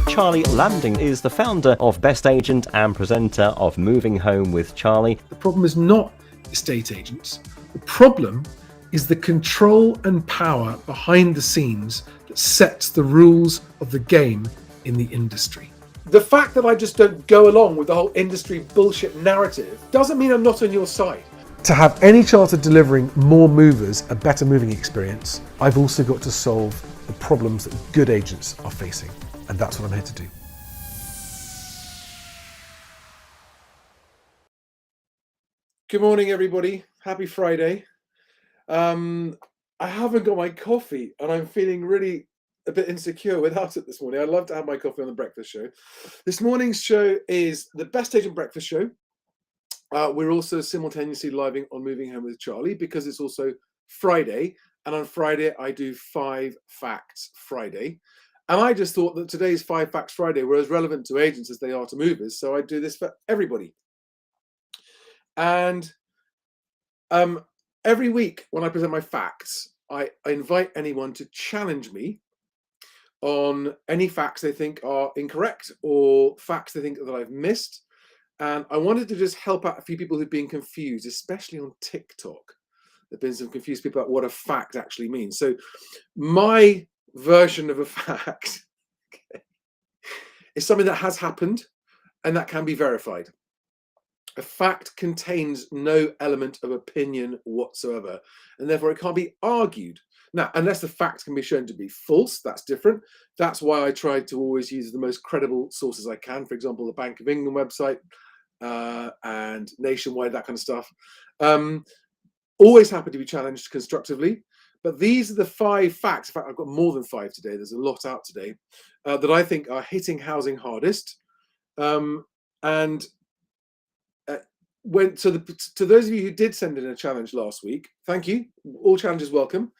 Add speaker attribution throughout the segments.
Speaker 1: Charlie Lamding is the founder of BestAgent and presenter of Moving Home with Charlie.
Speaker 2: The problem is not estate agents. The problem is the control and power behind the scenes that sets the rules of the game in the industry. The fact that I just don't go along with the whole industry bullshit narrative doesn't mean I'm not on your side. To have any chance of delivering more movers a better moving experience, I've also got to solve the problems that good agents are facing. And that's what I'm here to do. Good morning, everybody. Happy Friday. I haven't got my coffee and I'm feeling really a bit insecure without it this morning. I'd love to have my coffee on the breakfast show. This morning's show is the Best Agent Breakfast Show. We're also simultaneously living on Moving Home with Charlie because it's also Friday. And on Friday, I do 5 Facts Friday. And I just thought that today's 5 Facts Friday were as relevant to agents as they are to movers. So I do this for everybody. And every week when I present my facts, I invite anyone to challenge me on any facts they think are incorrect or facts they think that I've missed. And I wanted to just help out a few people who've been confused, especially on TikTok. There've been some confused people about what a fact actually means. So my version of a fact is something that has happened and that can be verified. A fact contains no element of opinion whatsoever, and therefore it can't be argued. Now, unless the fact can be shown to be false, that's different. That's why I try to always use the most credible sources I can. For example, the Bank of England website and Nationwide, that kind of stuff. Always happy to be challenged constructively. But these are the 5 facts. In fact, I've got more than 5 today. There's a lot out today that I think are hitting housing hardest. To those of you who did send in a challenge last week, thank you. All challenges welcome.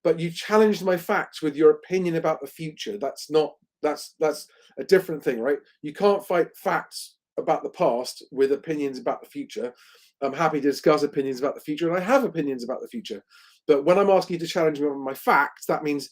Speaker 2: But you challenged my facts with your opinion about the future. That's a different thing, right? You can't fight facts about the past with opinions about the future. I'm happy to discuss opinions about the future, and I have opinions about the future. But when I'm asking you to challenge me on my facts, that means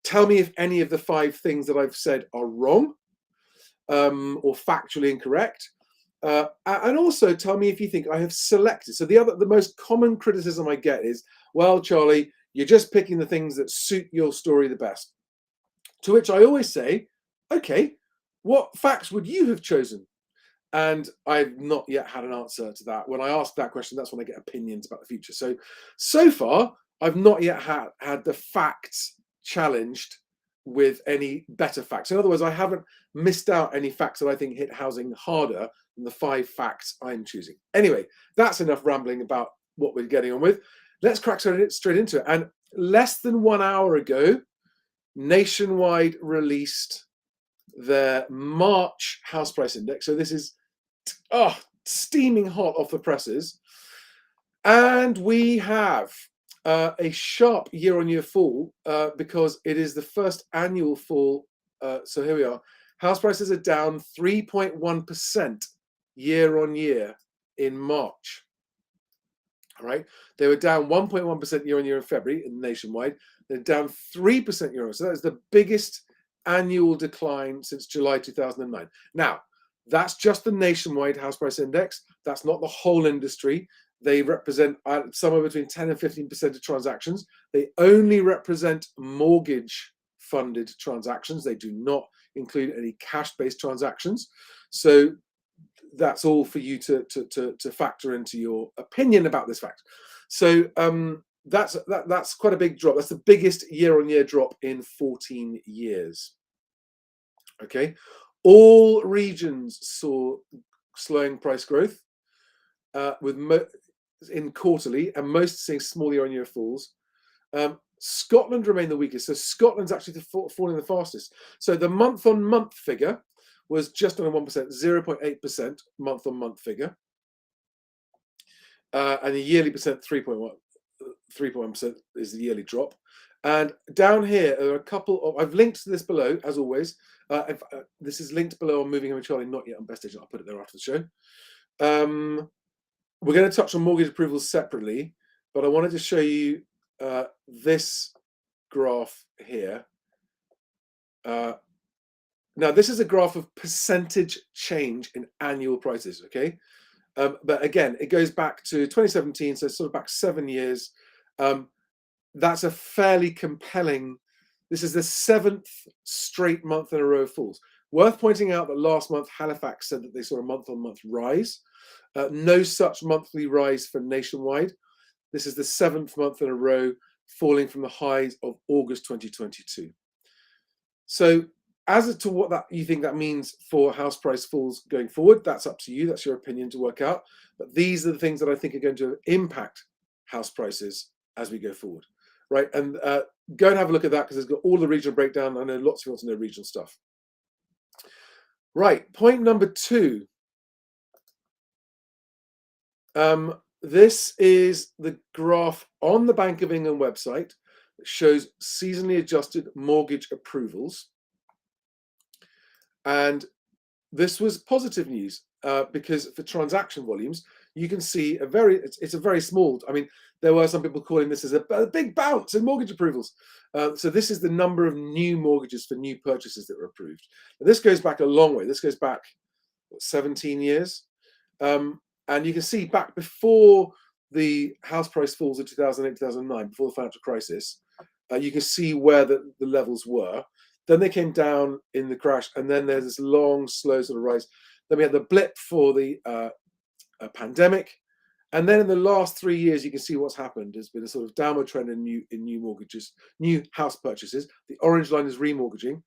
Speaker 2: tell me if any of the 5 things that I've said are wrong or factually incorrect. And also tell me if you think I have selected. So the most common criticism I get is, well, Charlie, you're just picking the things that suit your story the best. To which I always say, okay, what facts would you have chosen? And I've not yet had an answer to that. When I ask that question, that's when I get opinions about the future. So far, I've not yet had the facts challenged with any better facts. In other words, I haven't missed out any facts that I think hit housing harder than the 5 facts I'm choosing. Anyway, that's enough rambling about what we're getting on with. Let's crack straight into it. And less than 1 hour ago, Nationwide released their March house price index. So this is steaming hot off the presses. And we have a sharp year-on-year fall because it is the first annual fall. So here we are. House prices are down 3.1% year-on-year in March. All right, they were down 1.1% year-on-year in February in Nationwide. They're down 3% year-on-year. So that is the biggest annual decline since July 2009. Now, that's just the Nationwide house price index. That's not the whole industry. They represent somewhere between 10 and 15% of transactions. They only represent mortgage-funded transactions. They do not include any cash-based transactions. So that's all for you to factor into your opinion about this fact. So that's quite a big drop. That's the biggest year-on-year drop in 14 years. Okay, all regions saw slowing price growth in quarterly, and most seeing small year-on-year falls. Scotland remained the weakest. So Scotland's actually falling the fastest. So the month-on-month figure was just under 1%, 0.8% month-on-month figure. And the yearly percent, 3.1% is the yearly drop. And down here are a couple of, I've linked to this below, as always. This is linked below on Moving Home with Charlie, not yet on BestAgent. I'll put it there after the show. We're going to touch on mortgage approvals separately, but I wanted to show you this graph here. Now, this is a graph of percentage change in annual prices, okay? But again, it goes back to 2017, so sort of back 7 years. That's a fairly compelling, this is the 7th straight month in a row of falls. Worth pointing out that last month, Halifax said that they saw a month-on-month rise. No such monthly rise for nationwide. This is the 7th month in a row falling from the highs of August 2022. So as to what that you think that means for house price falls going forward, that's up to you. That's your opinion to work out. But these are the things that I think are going to impact house prices as we go forward, right? And go and have a look at that, because it's got all the regional breakdown. I know lots of you want to know regional stuff. Right, point number 2. This is the graph on the Bank of England website that shows seasonally adjusted mortgage approvals. And this was positive news because for transaction volumes, you can see it's a very small, I mean, there were some people calling this as a big bounce in mortgage approvals. So this is the number of new mortgages for new purchases that were approved. And this goes back a long way. This goes back 17 years. And you can see back before the house price falls of 2008, 2009, before the financial crisis, you can see where the levels were. Then they came down in the crash, and then there's this long, slow sort of rise. Then we had the blip for the pandemic, and then in the last 3 years, you can see what's happened. There's been a sort of downward trend in new mortgages, new house purchases. The orange line is remortgaging,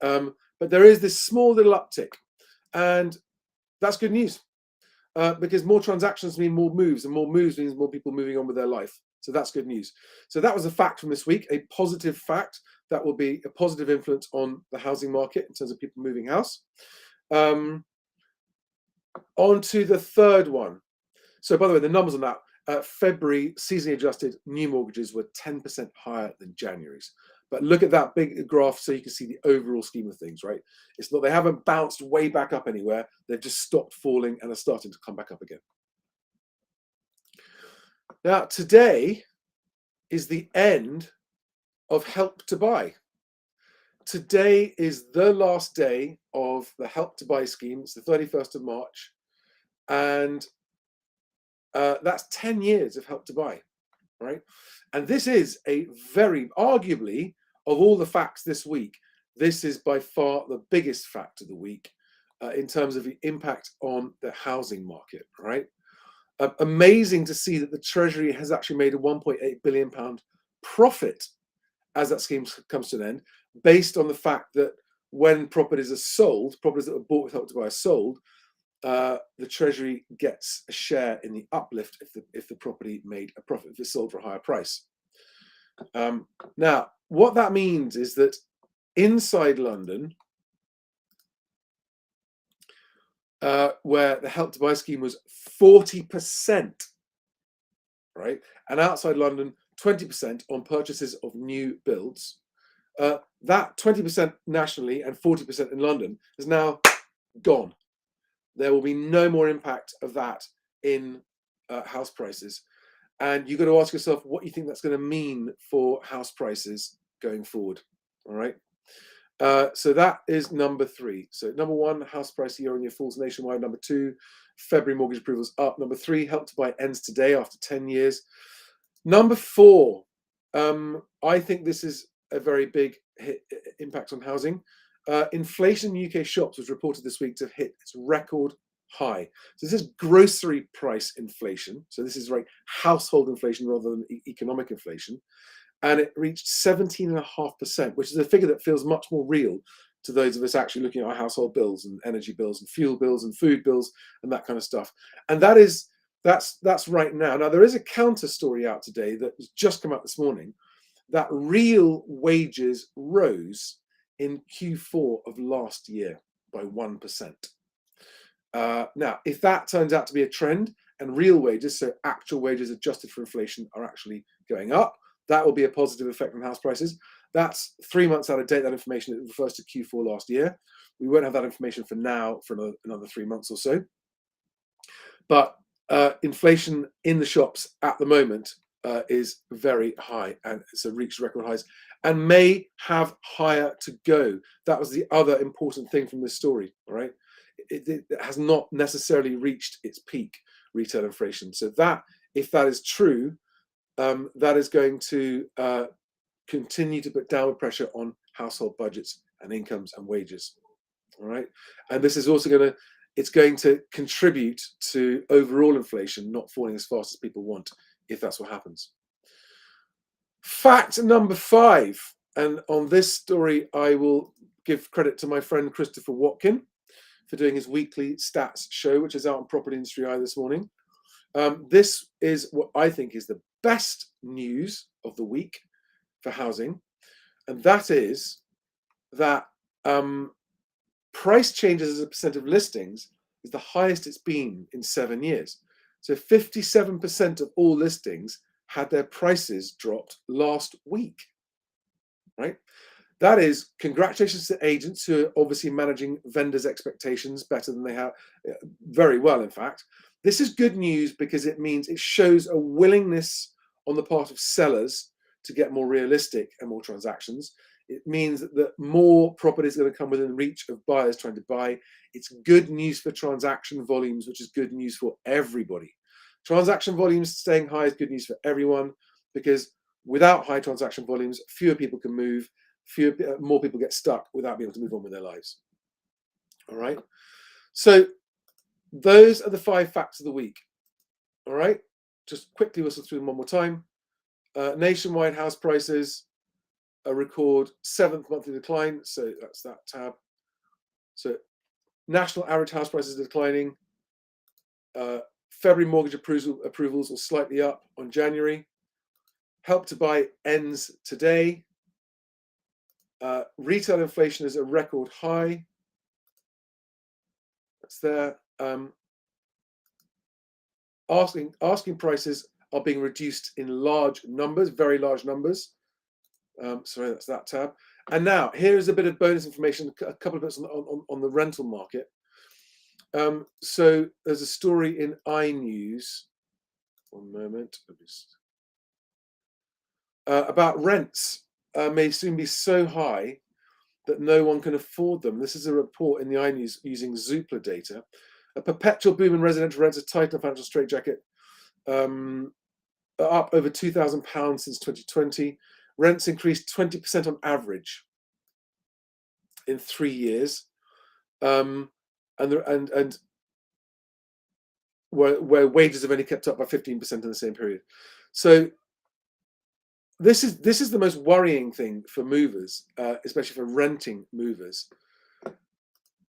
Speaker 2: but there is this small little uptick, and that's good news because more transactions mean more moves, and more moves means more people moving on with their life. So that's good news. So that was a fact from this week, a positive fact that will be a positive influence on the housing market in terms of people moving house. On to the third one. So by the way, the numbers on that, February seasonally adjusted new mortgages were 10% higher than January's. But look at that big graph so you can see the overall scheme of things, right? It's not, they haven't bounced way back up anywhere. They've just stopped falling and are starting to come back up again. Now, today is the end of Help to Buy. Today is the last day of the Help to Buy scheme. It's the 31st of March. And that's 10 years of Help to Buy, right? And this is a very, arguably, of all the facts this week, this is by far the biggest fact of the week in terms of the impact on the housing market, right? Amazing to see that the Treasury has actually made a £1.8 billion profit as that scheme comes to an end, based on the fact that when properties are sold, properties that were bought with Help to Buy are sold, the Treasury gets a share in the uplift if the property made a profit, if it's sold for a higher price. Now, what that means is that inside London, where the Help to Buy scheme was 40%, right, and outside London, 20% on purchases of new builds, that 20% nationally and 40% in London is now gone. There will be no more impact of that in house prices. And you've got to ask yourself what you think that's going to mean for house prices going forward. All right. So that is number 3. So number 1, house price year-on-year falls nationwide. Number 2, February mortgage approvals up. Number 3, Help to Buy ends today after 10 years. Number 4, I think this is a very big impact on housing. Inflation in UK shops was reported this week to have hit its record high. So this is grocery price inflation. So this is like household inflation rather than economic inflation. And it reached 17.5%, which is a figure that feels much more real to those of us actually looking at our household bills and energy bills and fuel bills and food bills and that kind of stuff. And that's right now. Now, there is a counter story out today that has just come out this morning that real wages rose in Q4 of last year by 1%. Now, if that turns out to be a trend and real wages, so actual wages adjusted for inflation, are actually going up, that will be a positive effect on house prices. That's 3 months out of date, that information. It refers to Q4 last year. We won't have that information for now for another 3 months or so. But inflation in the shops at the moment is very high, and it's reached record highs. and may have higher to go. That was the other important thing from this story, all right? It has not necessarily reached its peak, retail inflation. So that, if that is true, that is going to continue to put downward pressure on household budgets and incomes and wages, all right? And this is also it's going to contribute to overall inflation not falling as fast as people want, if that's what happens. Fact number 5, and on this story, I will give credit to my friend Christopher Watkin for doing his weekly stats show, which is out on Property Industry Eye this morning. This is what I think is the best news of the week for housing, and that is that price changes as a percent of listings is the highest it's been in 7 years. So 57% of all listings had their prices dropped last week, right? That is, congratulations to agents who are obviously managing vendors' expectations better than they have, very well, in fact. This is good news because it means it shows a willingness on the part of sellers to get more realistic and more transactions. It means that more properties are going to come within reach of buyers trying to buy. It's good news for transaction volumes, which is good news for everybody. Transaction volumes staying high is good news for everyone, because without high transaction volumes, fewer people can move, more people get stuck without being able to move on with their lives. All right. So those are the 5 facts of the week. All right. Just quickly whistle through them one more time. Nationwide house prices, a record 7th monthly decline. So that's that tab. So national average house prices are declining. February mortgage approvals are slightly up on January. Help to Buy ends today. Retail inflation is a record high. That's there. Asking prices are being reduced in large numbers, very large numbers. Sorry, that's that tab. And now here's a bit of bonus information, a couple of bits on the rental market. So there's a story in iNews. One moment. About rents may soon be so high that no one can afford them. This is a report in the iNews using Zoopla data. A perpetual boom in residential rents has tightened a financial straitjacket, up over £2,000 since 2020. Rents increased 20% on average in 3 years, and where wages have only kept up by 15% in the same period. So this is the most worrying thing for movers, especially for renting movers,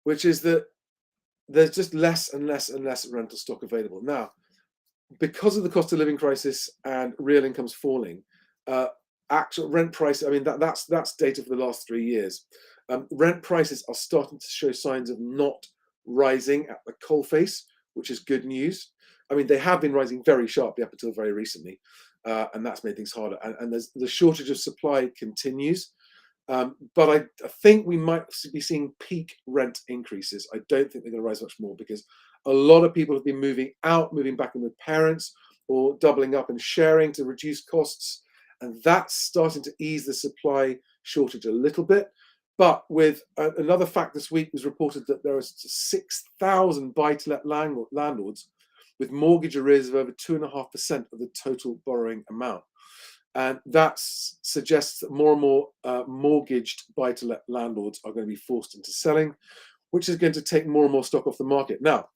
Speaker 2: which is that there's just less and less and less rental stock available. Now, because of the cost of living crisis and real incomes falling, actual rent price, I mean, that's data for the last 3 years. Rent prices are starting to show signs of not rising at the coalface, which is good news. I mean, they have been rising very sharply up until very recently, and that's made things harder. And the shortage of supply continues. But I think we might be seeing peak rent increases. I don't think they're going to rise much more, because a lot of people have been moving out, moving back in with parents, or doubling up and sharing to reduce costs. And that's starting to ease the supply shortage a little bit. But with another fact this week was reported that there are 6,000 buy-to-let landlords with mortgage arrears of over 2.5% of the total borrowing amount. And that suggests that more and more mortgaged buy-to-let landlords are going to be forced into selling, which is going to take more and more stock off the market. Now,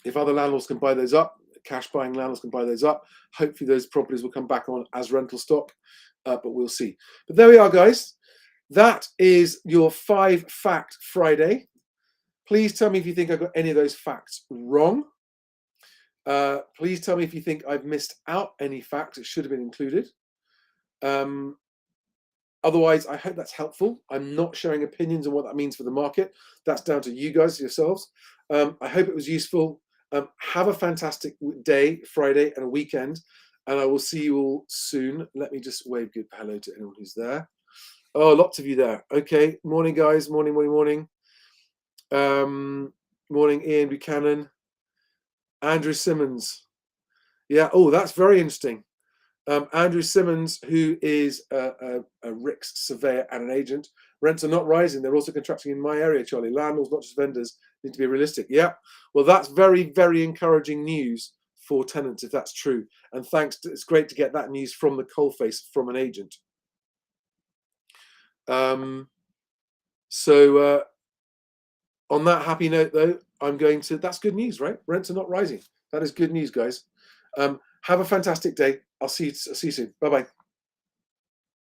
Speaker 2: if other landlords can buy those up, cash buying landlords can buy those up, hopefully those properties will come back on as rental stock, but we'll see. But there we are, guys. That is your 5 Fact Friday. Please tell me if you think I got any of those facts wrong. Please tell me if you think I've missed out any facts that should have been included. Otherwise, I hope that's helpful. I'm not sharing opinions on what that means for the market. That's down to you guys yourselves. I hope it was useful. Have a fantastic day, Friday, and a weekend, and I will see you all soon. Let me just wave good hello to anyone who's there. Oh, lots of you there. Okay, morning, guys. Morning. Morning, Ian Buchanan. Andrew Simmons. Yeah, oh, that's very interesting. Andrew Simmons, who is a RICS surveyor and an agent. Rents are not rising. They're also contracting in my area, Charlie. Landlords, not just vendors, need to be realistic. Yeah, well, that's very, very encouraging news for tenants, if that's true. And thanks, it's great to get that news from the coalface from an agent. So on that happy note, though, that's good news, right? Rents are not rising. That is good news, guys. Have a fantastic day. I'll see you soon. Bye-bye.